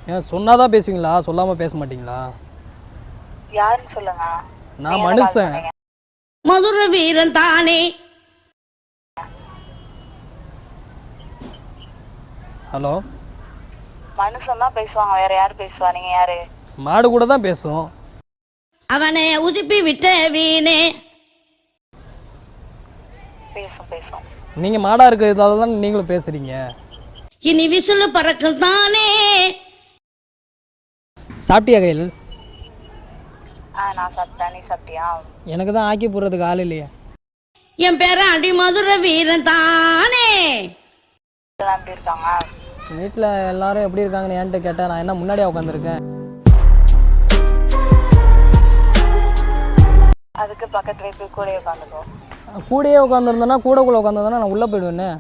ஏன் சொன்னாதான் பேசுவீங்களா? சொல்லாம பேச மாட்டீங்களா? யாருன்னு சொல்லுங்க. நான் மனுஷன். மதுரை வீரன் தானே. ஹலோ, மனுஷன் தான் பேசுவாங்க, வேற யாரு பேசுவா? நீங்க யாரு? மாடு கூட தான் பேசும். அவனை உசுப்பி விட்ட வீணே. பேசும் பேசும். நீங்க மாடா இருக்கிறதால தான் நீங்களும் பேசுறீங்க. இனி விசிலு பறக்கும் தானே. சாப்பிட்டியா கையில்? நான் சாப்பிட்டேன். நீ சாப்பிட்டியா? எனக்கு தான் ஆக்கி போடுறதுக்கு ஆள் இல்லையா? என் பேராண்டி மதுரை வீரன் தானே. எப்படி இருக்காங்க? வீட்டில் எல்லாரும் எப்படி இருக்காங்கன்னு என்கிட்ட கேட்டேன். நான் என்ன முன்னாடியே உட்காந்துருக்கேன்? அதுக்கு பக்கத்துல போய் கூடயே உட்காந்துக்கோ. கூடயே உட்காந்துருந்தேன்னா கூடக்குள்ளே உட்காந்துருந்தேன்னா நான் உள்ளே போயிடுவேன்னே.